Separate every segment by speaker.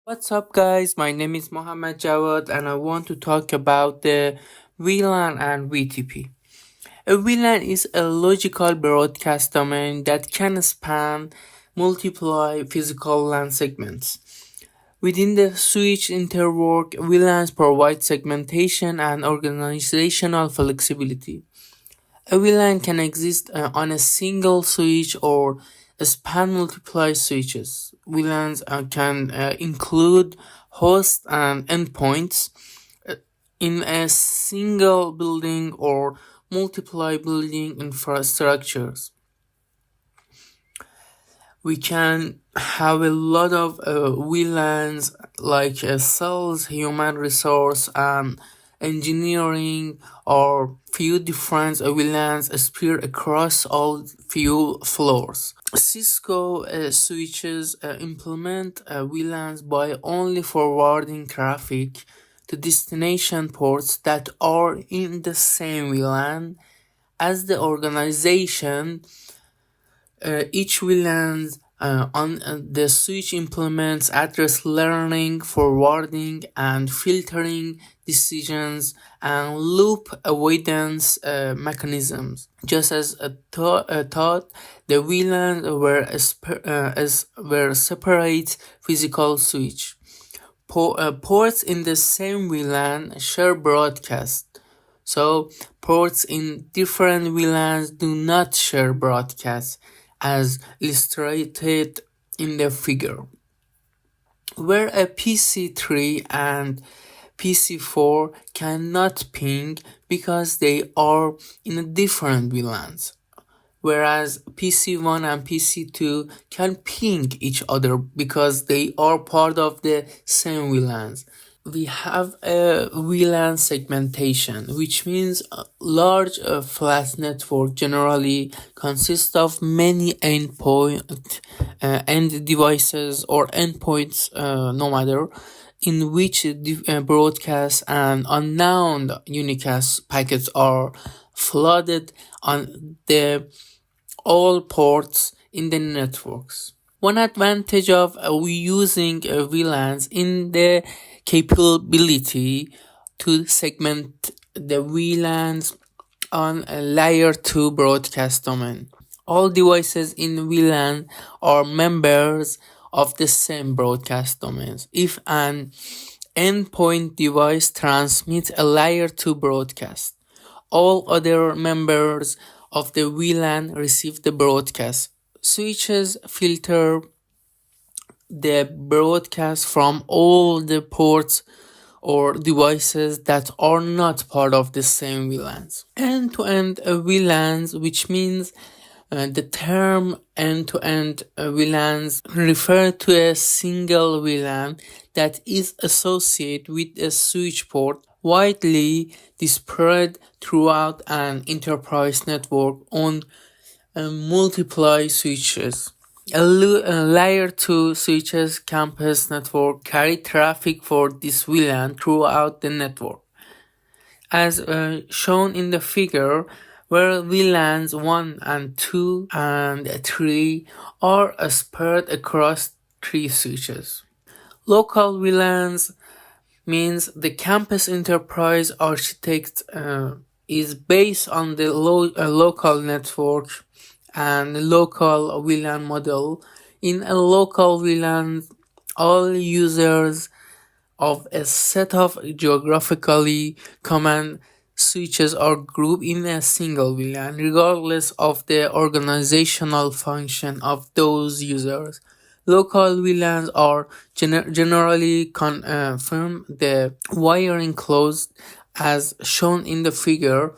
Speaker 1: What's up, guys? My name is Mohammed Jawad, and I want to talk about the VLAN and VTP. A VLAN is a logical broadcast domain that can span multiple physical LAN segments. Within the switch interwork, VLANs provide segmentation and organizational flexibility. A VLAN can exist on a single switch or span multiple switches. VLANs can include hosts and endpoints in a single building or multiple building infrastructures. We can have a lot of VLANs like sales, human resource, and engineering, or few different VLANs spread across all few floors. Cisco switches implement VLANs by only forwarding traffic to destination ports that are in the same VLAN as the organization. Each VLAN on the switch implements address learning, forwarding, and filtering decisions and loop avoidance mechanisms. Just as thought, the VLANs were separate physical switch. Ports in the same VLAN share broadcast. So ports in different VLANs do not share broadcast, as illustrated in the figure, where a PC3 and PC4 cannot ping because they are in different VLANs, whereas PC1 and PC2 can ping each other because they are part of the same VLANs. We have a VLAN segmentation, which means a large flat network generally consists of many end devices or endpoints, no matter, in which broadcast and unknown unicast packets are flooded on the all ports in the networks. One advantage of using VLANs in the capability to segment the VLANs on a layer 2 broadcast domain. All devices in VLAN are members of the same broadcast domains. If an endpoint device transmits a layer 2 broadcast, all other members of the VLAN receive the broadcast. Switches filter the broadcast from all the ports or devices that are not part of the same VLANs. End-to-end VLANs, which means the term end-to-end VLANs refer to a single VLAN that is associated with a switch port widely dispersed throughout an enterprise network on multiple switches. A layer 2 switches campus network carry traffic for this VLAN throughout the network, as shown in the figure, where VLANs 1 and 2 and 3 are spread across 3 switches. Local VLANs means the campus enterprise architect is based on the local network and local VLAN model. In a local VLAN, all users of a set of geographically common switches are grouped in a single VLAN, regardless of the organizational function of those users. Local VLANs are generally confirm the wiring closed, as shown in the figure.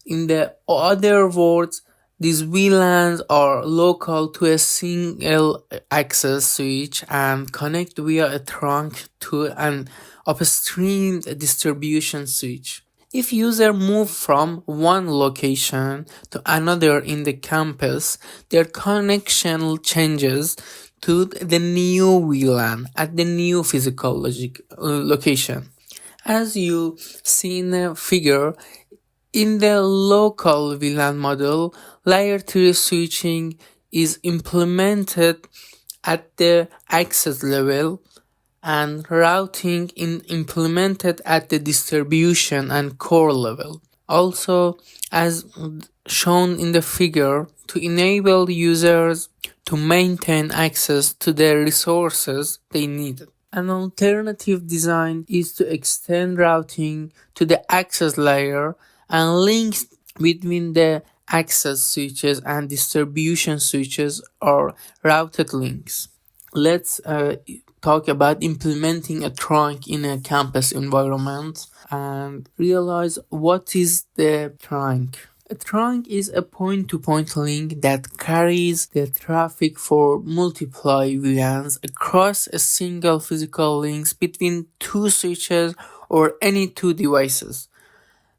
Speaker 1: In the other words, these VLANs are local to a single access switch and connect via a trunk to an upstream distribution switch. If user move from one location to another in the campus, their connection changes to the new VLAN at the new physical location. As you see in the figure, in the local VLAN model, layer 3 switching is implemented at the access level, and routing implemented at the distribution and core level. Also, as shown in the figure, to enable users to maintain access to their resources they needed. An alternative design is to extend routing to the access layer, and links between the access switches and distribution switches are routed links. Let's talk about implementing a trunk in a campus environment and realize what is the trunk. A trunk is a point-to-point link that carries the traffic for multiple VLANs across a single physical link between two switches or any two devices.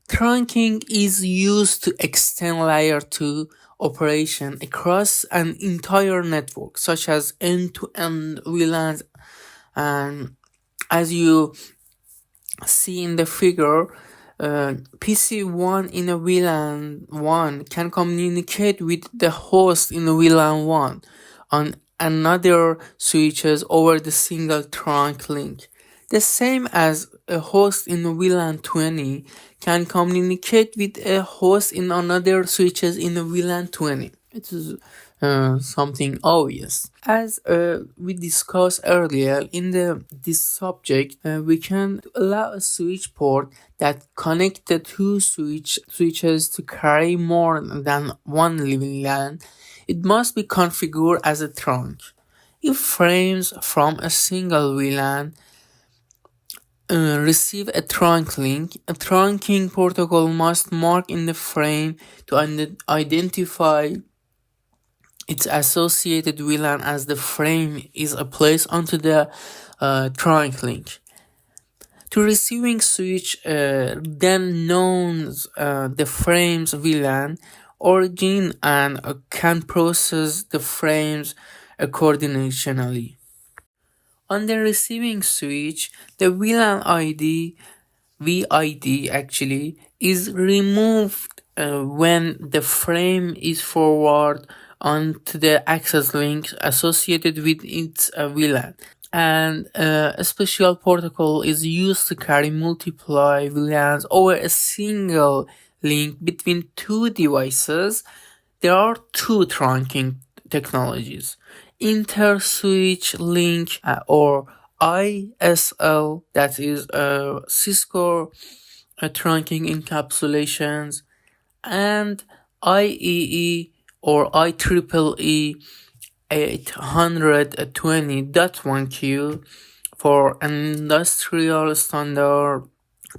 Speaker 1: Trunking is used to extend layer 2 operation across an entire network, such as end-to-end VLANs, and as you see in the figure, PC1 in a VLAN 1 can communicate with the host in a VLAN 1 on another switches over the single trunk link. The same as a host in a VLAN 20 can communicate with a host in another switches in a VLAN 20. It is something obvious. As we discussed earlier in this subject, we can allow a switch port that connects the two switches to carry more than one VLAN. It must be configured as a trunk. If frames from a single VLAN receive a trunk link, a trunking protocol must mark in the frame to identify its associated VLAN as the frame is placed onto the trunk link. To receiving switch then knows the frame's VLAN origin and can process the frames coordinationally. On the receiving switch, the VLAN ID, VID actually, is removed when the frame is forwarded onto the access link associated with its VLAN. And a special protocol is used to carry multiple VLANs over a single link between two devices. There are two trunking technologies: inter-switch link or ISL, that is Cisco trunking encapsulations, and IEE or IEEE 820.1q for industrial standard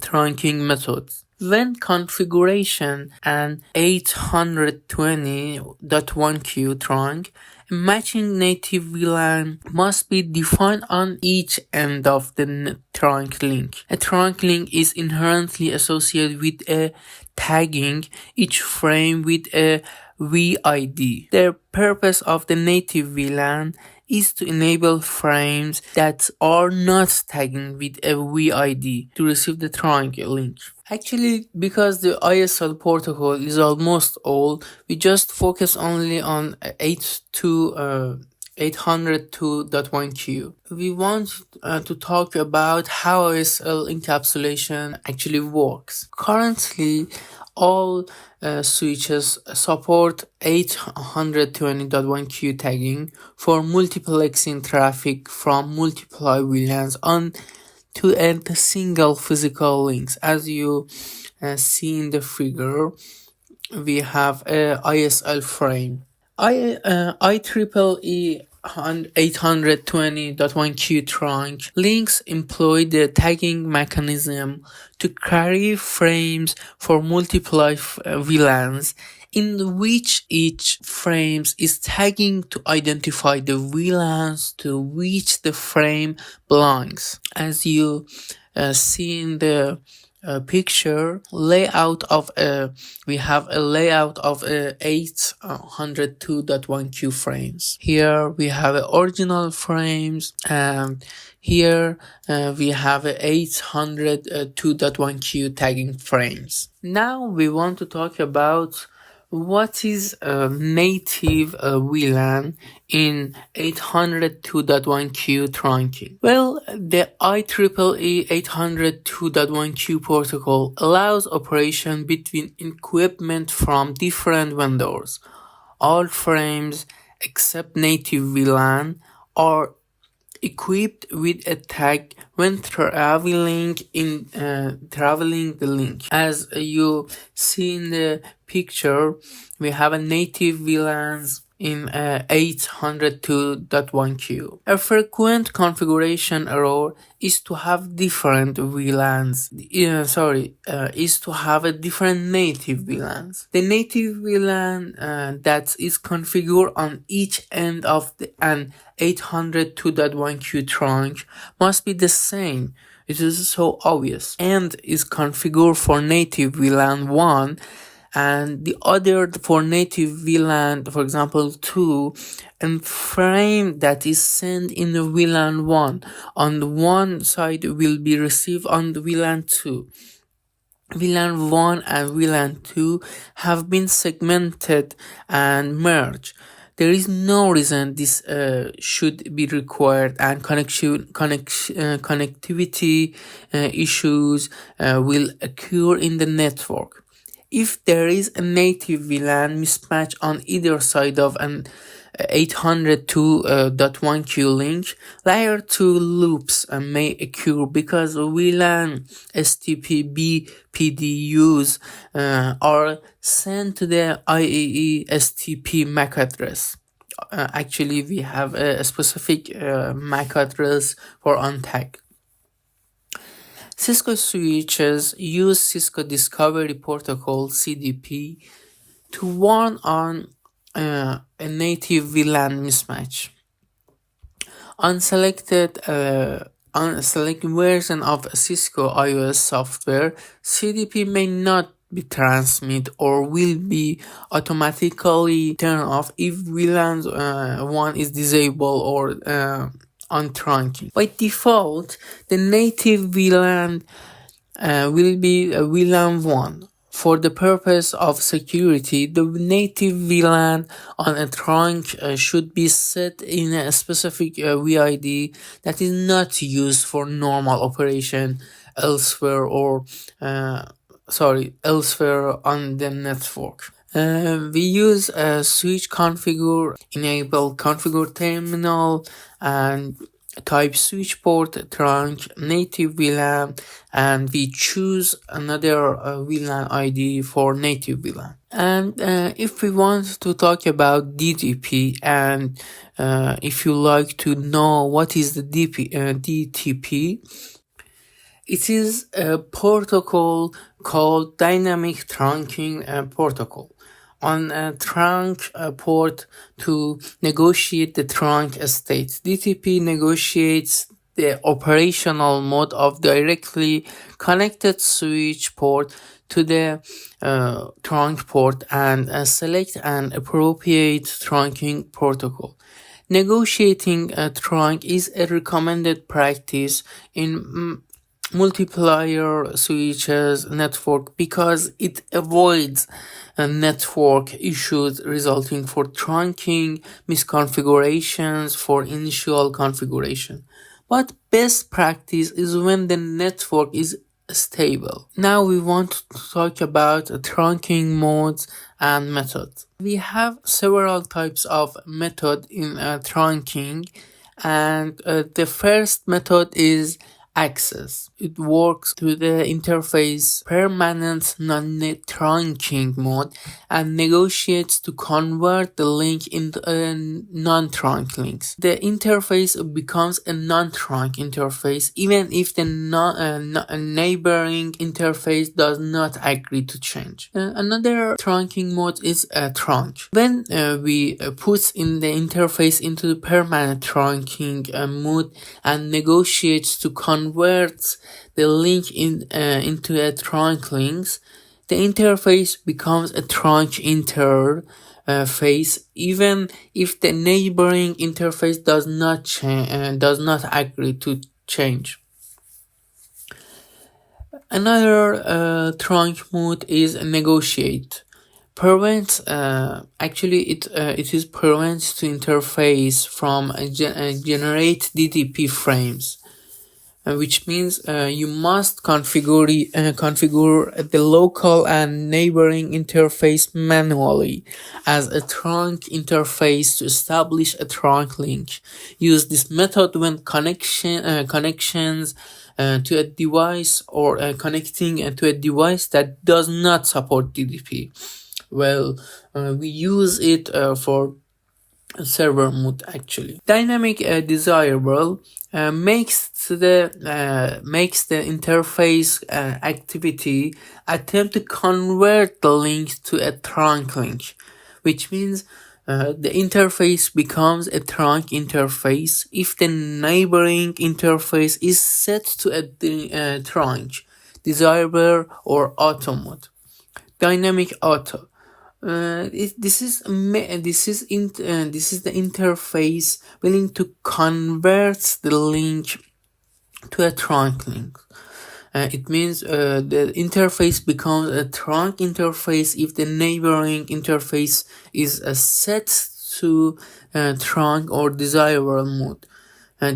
Speaker 1: trunking methods. When configuration and 820.1q trunk, a matching native VLAN must be defined on each end of the trunk link. A trunk link is inherently associated with a tagging each frame with a VID. The purpose of the native VLAN is to enable frames that are not tagging with a VID to receive the trunk link. Actually, because the ISL protocol is almost old, we just focus only on 802.1q. We want to talk about how ISL encapsulation actually works. Currently, all switches support 820.1q tagging for multiplexing traffic from multiple VLANs on to a single physical links. As you see in the figure, we have a ISL frame. IEEE 820.1q trunk links employ the tagging mechanism to carry frames for multiple VLANs, in which each frame is tagging to identify the VLANs to which the frame belongs. As you see in the picture layout of we have a layout of 802.1q frames. Here we have original frames, and here we have 802.1q tagging frames. Now we want to talk about What is a native VLAN in 802.1q trunking? Well, the IEEE 802.1q protocol allows operation between equipment from different vendors. All frames except native VLAN are equipped with a tag when traveling the link. As you see in the picture, we have a native VLANs in 802.1q. A frequent configuration error is to have different VLANs. Is to have a different native VLANs. The native VLAN that is configured on each end of an 802.1q trunk must be the same. It is so obvious, and is configured for native VLAN 1 and the other for native VLAN, for example 2, and frame that is sent in the VLAN 1 on the one side will be received on the VLAN 2. VLAN 1 and VLAN 2 have been segmented and merged. There is no reason this should be required, and connectivity issues will occur in the network. If there is a native VLAN mismatch on either side of an 802.1q link, layer 2 loops may occur because VLAN STP BPDUs are sent to the IEEE STP MAC address. Actually, we have a specific MAC address for untag. Cisco switches use Cisco Discovery Protocol (CDP) to warn on a native VLAN mismatch. Unselected version of Cisco iOS software, CDP may not be transmit or will be automatically turned off if VLAN 1 is disabled or on trunking. By default, the native VLAN will be a VLAN 1. For the purpose of security, the native VLAN on a trunk should be set in a specific VID that is not used for normal operation elsewhere elsewhere on the network. We use a switch configure, enable configure terminal, and type switch port trunk native VLAN, and we choose another VLAN ID for native VLAN. And if we want to talk about DTP, and if you like to know what is the DTP, it is a protocol called Dynamic Trunking Protocol. On a trunk port to negotiate the trunk state. DTP negotiates the operational mode of directly connected switch port to the trunk port and select an appropriate trunking protocol. Negotiating a trunk is a recommended practice in multiplayer switches network because it avoids network issues resulting for trunking misconfigurations for initial configuration. But best practice is when the network is stable. Now we want to talk about trunking modes and methods. We have several types of method in trunking, and the first method is access. It works to the interface permanent non-trunking mode and negotiates to convert the link into a non-trunk links. The interface becomes a non-trunk interface even if the neighboring interface does not agree to change. Another trunking mode is a trunk. When we put in the interface into the permanent trunking mode and negotiates to convert the link into a trunk links, the interface becomes a trunk interface even if the neighboring interface does not agree to change. Another trunk mode is negotiate. prevents actually it is prevents to interface from generate DTP frames, which means you must configure the local and neighboring interface manually as a trunk interface to establish a trunk link. Use this method when connections to a device or connecting to a device that does not support DTP. Well, we use it for server mode actually. Dynamic desirable makes the interface activity attempt to convert the link to a trunk link, which means the interface becomes a trunk interface if the neighboring interface is set to a trunk, desirable or auto mode. Dynamic auto. This is the interface willing to convert the link to a trunk link. It means the interface becomes a trunk interface if the neighboring interface is set to trunk or desirable mode.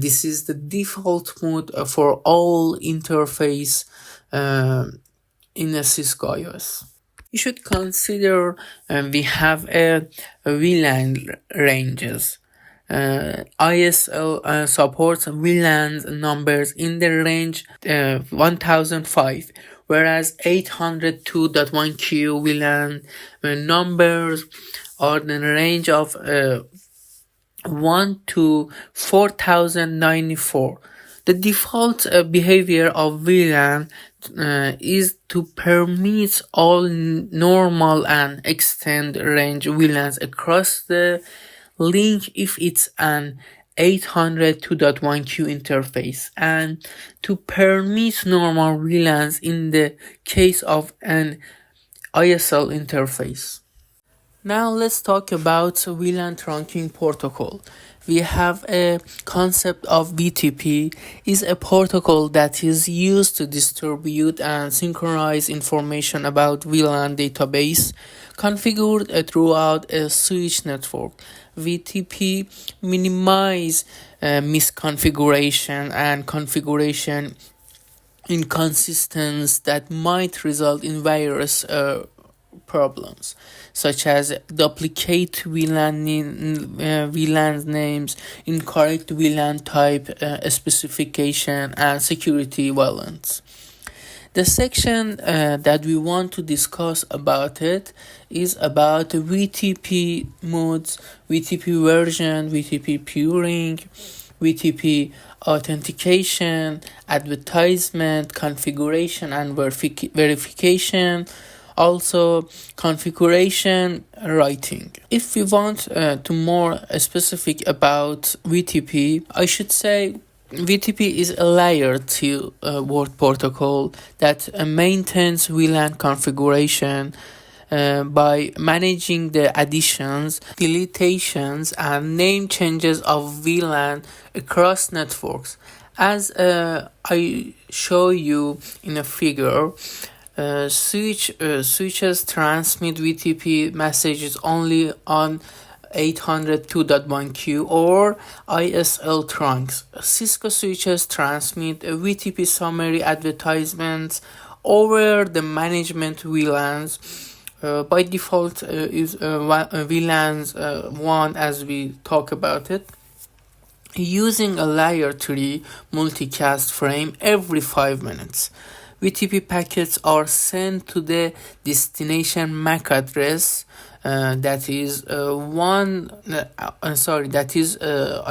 Speaker 1: This is the default mode for all interface in a Cisco iOS. You should consider we have a VLAN ranges. ISL supports VLANs numbers in the range 1005, whereas 802.1q VLAN numbers are in the range of 1 to 4094. The default behavior of VLAN is to permit all normal and extend range VLANs across the link if it's an 802.1q interface, and to permit normal VLANs in the case of an ISL interface. Now let's talk about VLAN trunking protocol. We have a concept of VTP is a protocol that is used to distribute and synchronize information about VLAN database configured throughout a switch network. VTP minimize misconfiguration and configuration inconsistencies that might result in various problems, such as duplicate VLAN names, incorrect VLAN type specification, and security violence. The section that we want to discuss about it is about VTP Modes, VTP Version, VTP Purring, VTP Authentication, Advertisement, Configuration and Verification, also configuration writing. If we want to more specific about VTP, I should say VTP is a layer 2 word protocol that maintains VLAN configuration by managing the additions, deletions, and name changes of VLAN across networks. As I show you in a figure, switches transmit VTP messages only on 802.1q or ISL trunks. Cisco switches transmit VTP Summary Advertisements over the management VLANs. By default is VLANs 1 as we talk about it, using a layer 3 multicast frame every 5 minutes. VTP packets are sent to the destination MAC address that is I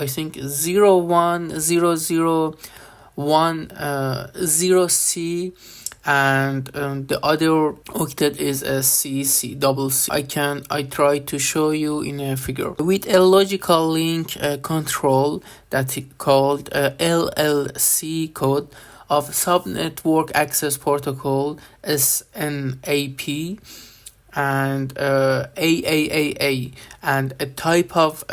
Speaker 1: think 0100110C, and the other octet is a CC. I try to show you in a figure with a logical link control that is called LLC code of Subnetwork Access Protocol SNAP and AAAA, and a type of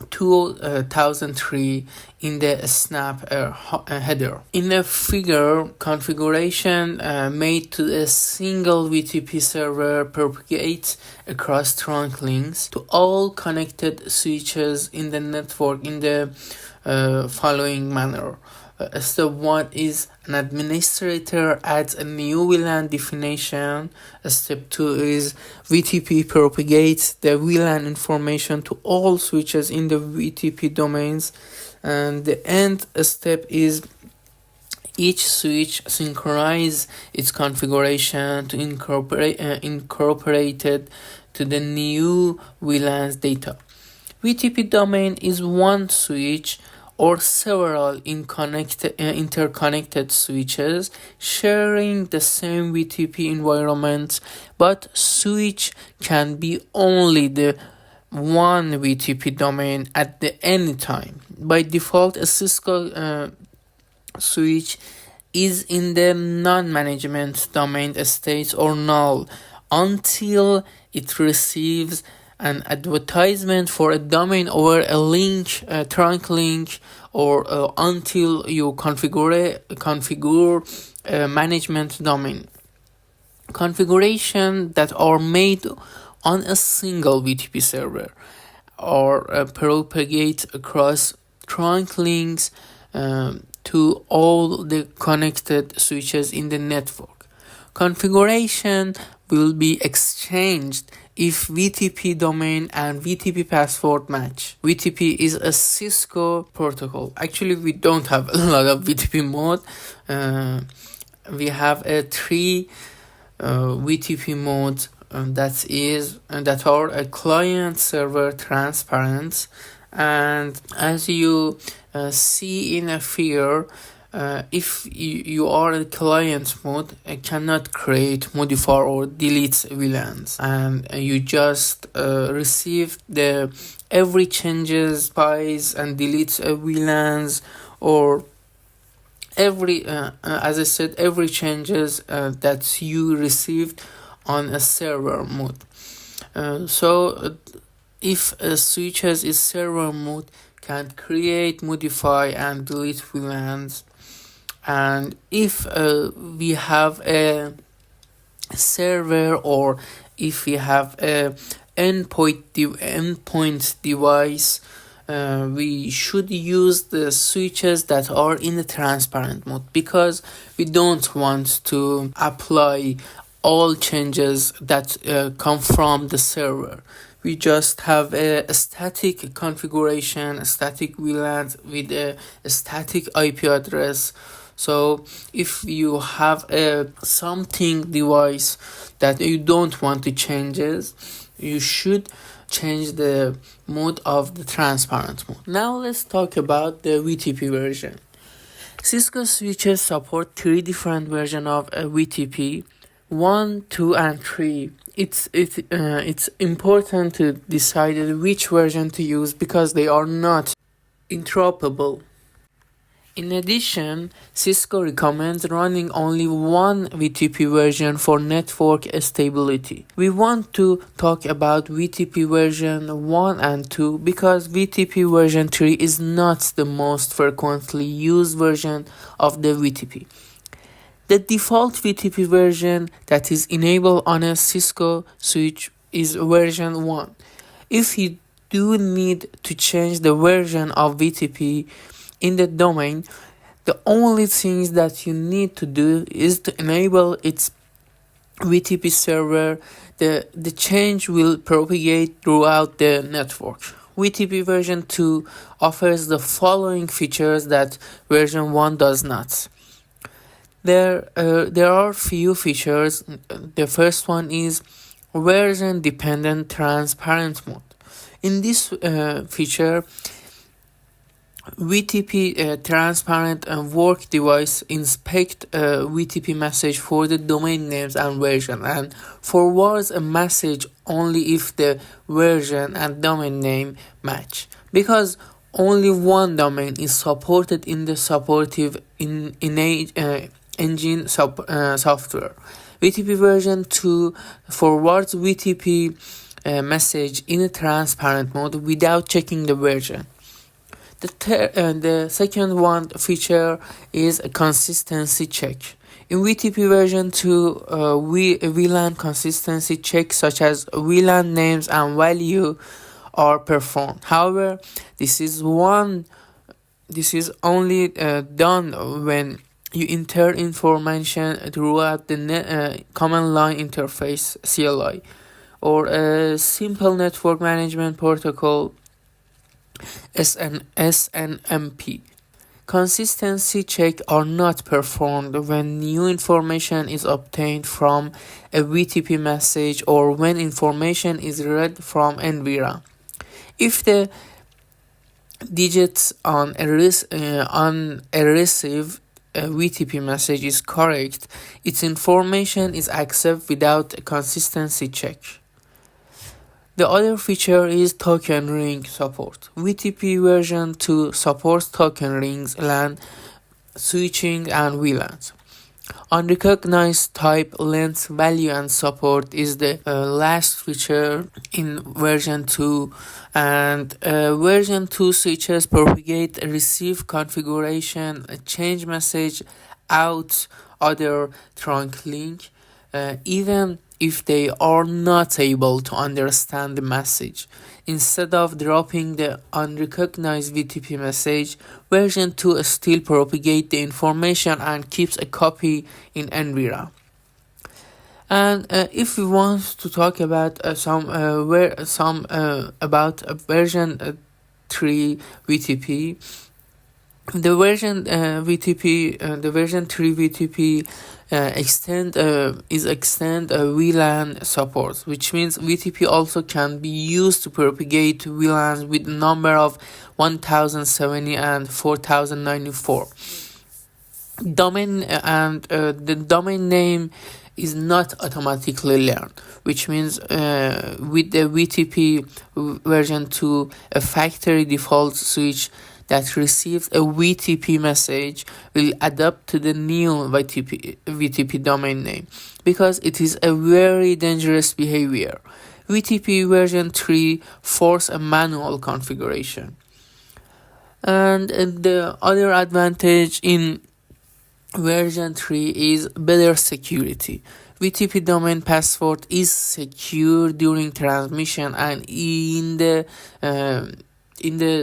Speaker 1: 2003 in the snap header. In a figure, configuration made to a single VTP server propagates across trunk links to all connected switches in the network in the following manner. Step 1 is an administrator adds a new VLAN definition. Step 2 is VTP propagates the VLAN information to all switches in the VTP domains. And the end step is each switch synchronize its configuration to incorporate it to the new VLANs data. VTP domain is one switch or several interconnected switches sharing the same VTP environment, but switch can be only the one VTP domain at any time. By default, a Cisco switch is in the non-management domain state or null until it receives an advertisement for a domain over a link, a trunk link, or until you configure a management domain. Configuration that are made on a single VTP server or propagate across trunk links to all the connected switches in the network. Configuration will be exchanged if VTP domain and VTP password match. VTP is a Cisco protocol. Actually, we don't have a lot of VTP mode. We have three VTP modes that are a client server transparent, and as you see in a figure, if you are a client mode, cannot create, modify or delete VLANs, and you just receive the every changes, spies and deletes VLANs, or every as I said, every changes that you received on a server mode. So if a switches is server mode, can create, modify and delete VLANs. And if we have a server, or if we have a endpoint device, we should use the switches that are in the transparent mode, because we don't want to apply all changes that come from the server. We just have a static configuration, a static VLAN with a static IP address. So if you have a something device that you don't want to changes, you should change the mode of the transparent mode. Now let's talk about the VTP version. Cisco switches support 3 different versions of a VTP: 1, 2 and 3. It's important to decide which version to use, because they are not interoperable. In addition, Cisco recommends running only one VTP version for network stability. We want to talk about VTP version 1 and 2 because VTP version 3 is not the most frequently used version of the VTP. The default VTP version that is enabled on a Cisco switch is version 1. If you do need to change the version of VTP in the domain, the only things that you need to do is to enable its VTP server. The change will propagate throughout the network. VTP version 2 offers the following features that version 1 does not. There are few features. The first one is version dependent transparent mode. In this feature, VTP transparent and work device inspect VTP message for the domain names and version, and forwards a message only if the version and domain name match, because only one domain is supported in the supportive engine software. VTP version 2 forwards VTP message in a transparent mode without checking the version. The second one feature is a consistency check. In VTP version 2, VLAN consistency checks such as VLAN names and value are performed. However, this is only done when you enter information throughout the command line interface CLI or a simple network management protocol SNMP. Consistency checks are not performed when new information is obtained from a VTP message or when information is read from NVRAM. If the digits on a received VTP message is correct, its information is accepted without a consistency check. The other feature is token ring support. VTP version 2 supports token rings, LAN, switching, and VLANs. Unrecognized type, length, value, and support is the last feature in version 2, and version 2 switches propagate, receive configuration, change message out other trunk link, even if they are not able to understand the message. Instead of dropping the unrecognized VTP message, version 2 still propagates the information and keeps a copy in NVRAM. And if we want to talk about about version 3 VTP, the version version 3 VTP extend VLAN support, which means VTP also can be used to propagate VLANs with a number of 1070 and 4094. The domain name is not automatically learned, which means with the VTP version 2, a factory default switch that receives a VTP message will adapt to the new VTP domain name because it is a very dangerous behavior. VTP version 3 forces a manual configuration. And the other advantage in version 3 is better security. VTP domain password is secure during transmission and in the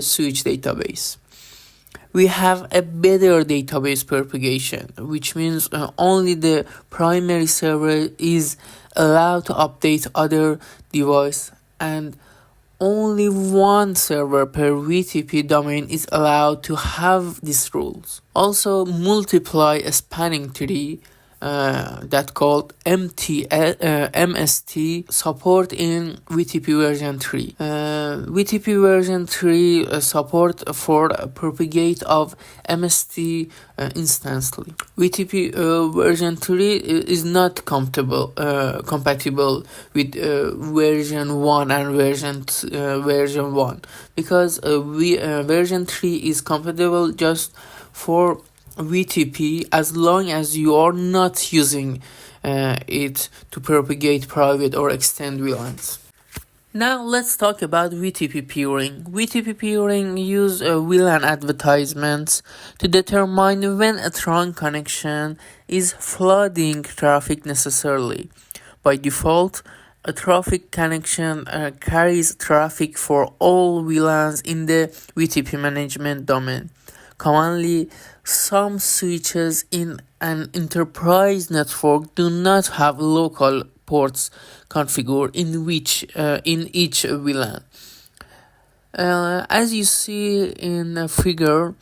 Speaker 1: switch database. We have a better database propagation, which means only the primary server is allowed to update other device, and only one server per VTP domain is allowed to have these rules. Also, multiply a spanning tree that called MST support in VTP version 3. VTP version 3 support for propagate of MST instantly. VTP version 3 is not compatible with version 1 and version 1 because version 3 is compatible just for VTP as long as you are not using it to propagate private or extend VLANs. Now let's talk about VTP Purring. VTP Purring use VLAN advertisements to determine when a trunk connection is flooding traffic necessarily. By default, a traffic connection carries traffic for all VLANs in the VTP management domain. Commonly, some switches in an enterprise network do not have local ports configured in each VLAN. As you see in the figure,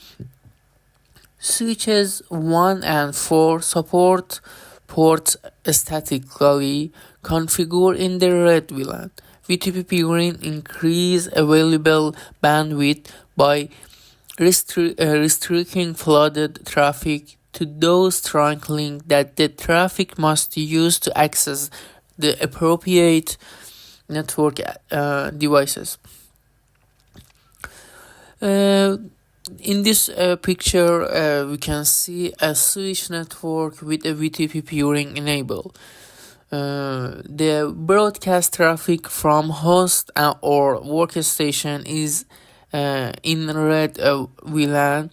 Speaker 1: switches 1 and 4 support ports statically configured in the red VLAN. VTP Purring increase available bandwidth by restricting flooded traffic to those trunk links that the traffic must use to access the appropriate network devices. In this picture, we can see a switch network with a VTP Purring enabled. The broadcast traffic from host or workstation is in red VLAN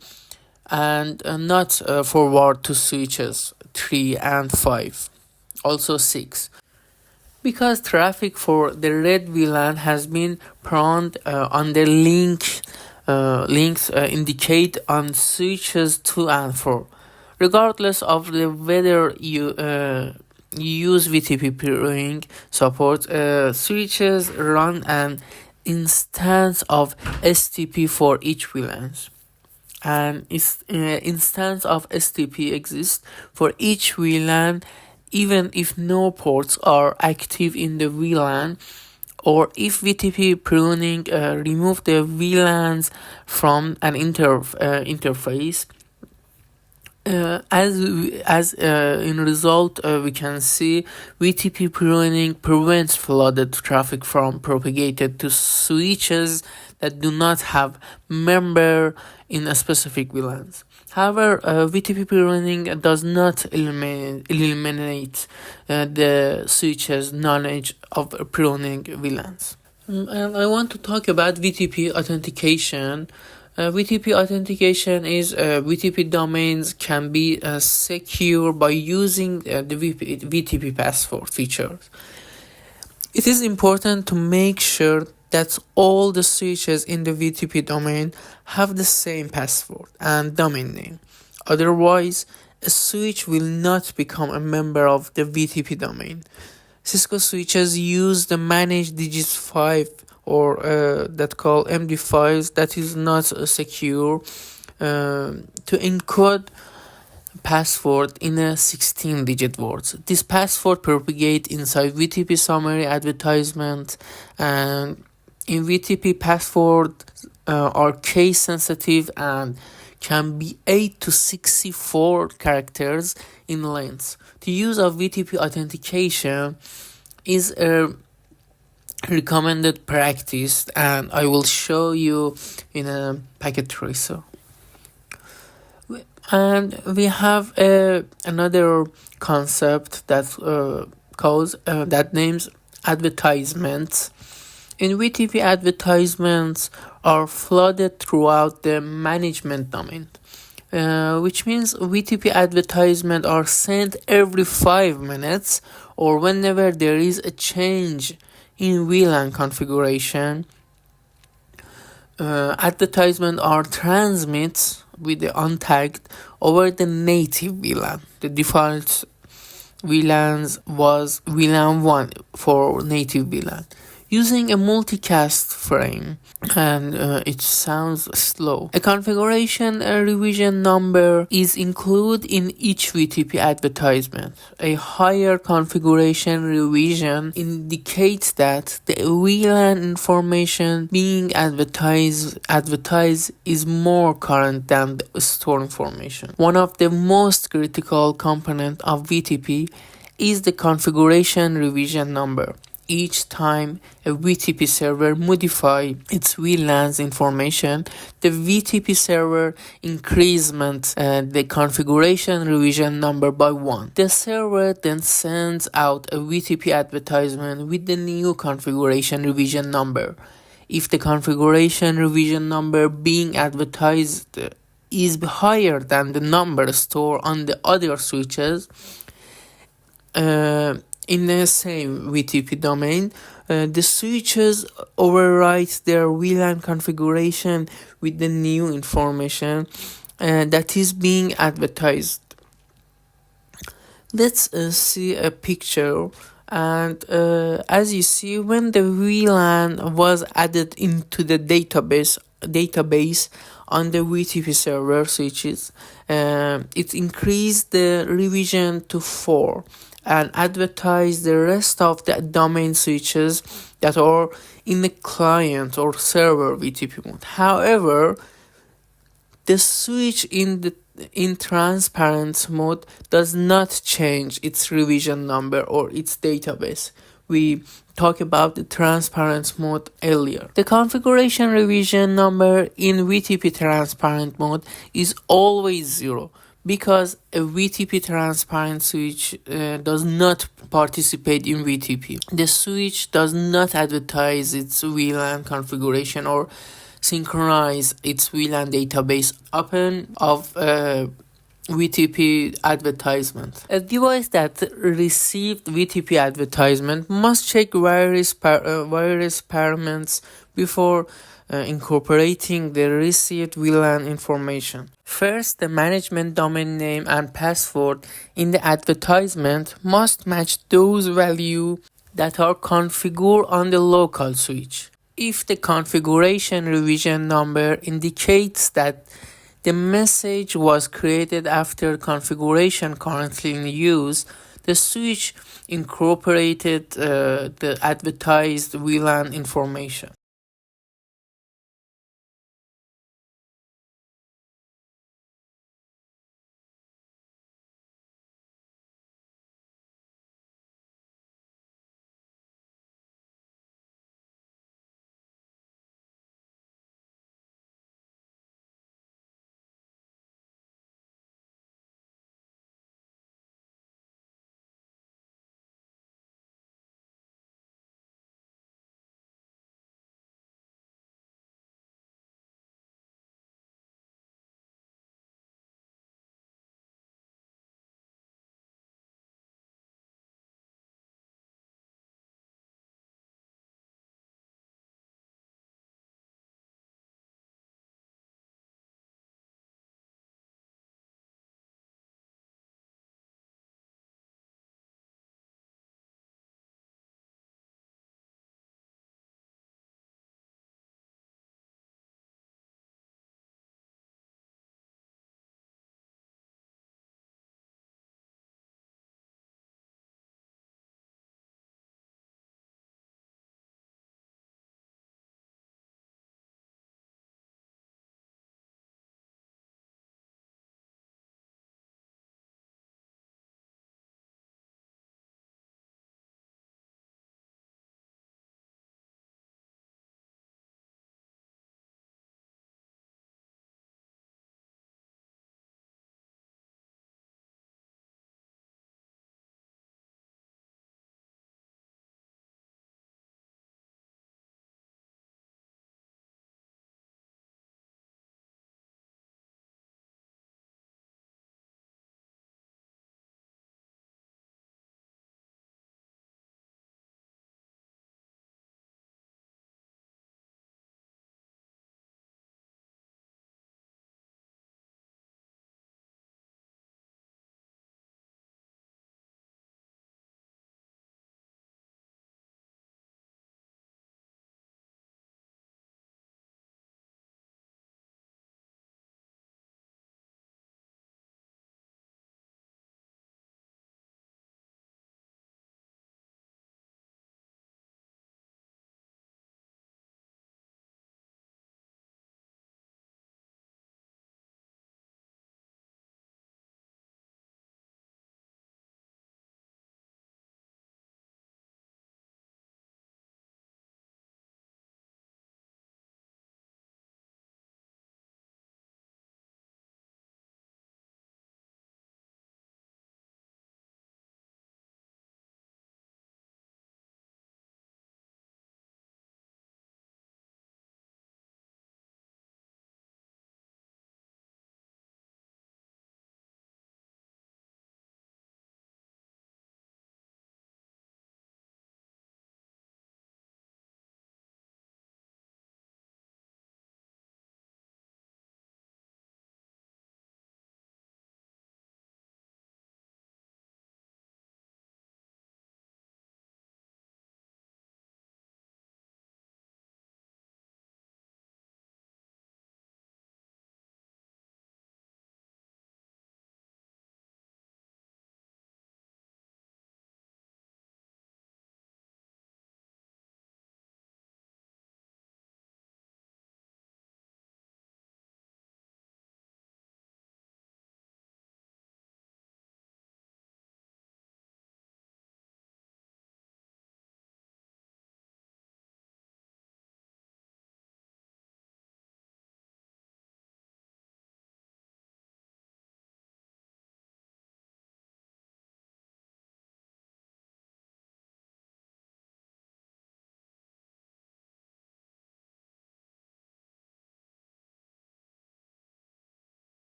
Speaker 1: and not forward to switches 3 and 5, also 6. Because traffic for the red VLAN has been prone on the links indicate on switches 2 and 4. Regardless of whether you use VTP Purring support, switches run an instance of STP for each VLAN. An instance of STP exists for each VLAN even if no ports are active in the VLAN, or if VTP pruning remove the VLANs from an interface. As in result, we can see VTP pruning prevents flooded traffic from propagated to switches that do not have member in a specific VLANs. However, VTP pruning does not eliminate the switch's knowledge of pruning VLANs. And I want to talk about VTP authentication. VTP authentication is VTP domains can be secure by using the VTP password features. It is important to make sure that all the switches in the VTP domain have the same password and domain name. Otherwise, a switch will not become a member of the VTP domain. Cisco switches use the managed digits 5 or that called MD5s that is not secure to encode password in a 16-digit words. This password propagate inside VTP Summary Advertisement, and in VTP password are case sensitive and can be 8 to 64 characters in length. The use of VTP authentication is a recommended practice, and I will show you in a packet tracer. And we have another concept that that names advertisements. In VTP, advertisements are flooded throughout the management domain, which means VTP advertisements are sent every 5 minutes or whenever there is a change in VLAN configuration. Advertisements are transmitted with the untagged over the native VLAN. The default VLANs was VLAN 1 for native VLAN. Using a multicast frame, and it sounds slow. A configuration revision number is included in each VTP advertisement. A higher configuration revision indicates that the VLAN information being advertised is more current than the store information. One of the most critical components of VTP is the configuration revision number. Each time a VTP server modifies its VLANs information, the VTP server increments the configuration revision number by 1. The server then sends out a VTP advertisement with the new configuration revision number. If the configuration revision number being advertised is higher than the number stored on the other switches, in the same VTP domain, the switches overwrite their VLAN configuration with the new information that is being advertised. Let's see a picture, and as you see, when the VLAN was added into the database on the VTP server switches, it increased the revision to 4 and advertise the rest of the domain switches that are in the client or server VTP mode. However, the switch in transparent mode does not change its revision number or its database. We talked about the transparent mode earlier. The configuration revision number in VTP transparent mode is always 0 because a VTP transparent switch does not participate in VTP. The switch does not advertise its VLAN configuration or synchronize its VLAN database open of VTP advertisement. A device that received VTP advertisement must check various parameters before incorporating the received VLAN information. First, the management domain name and password in the advertisement must match those values that are configured on the local switch. If the configuration revision number indicates that the message was created after configuration currently in use, the switch incorporated the advertised VLAN information.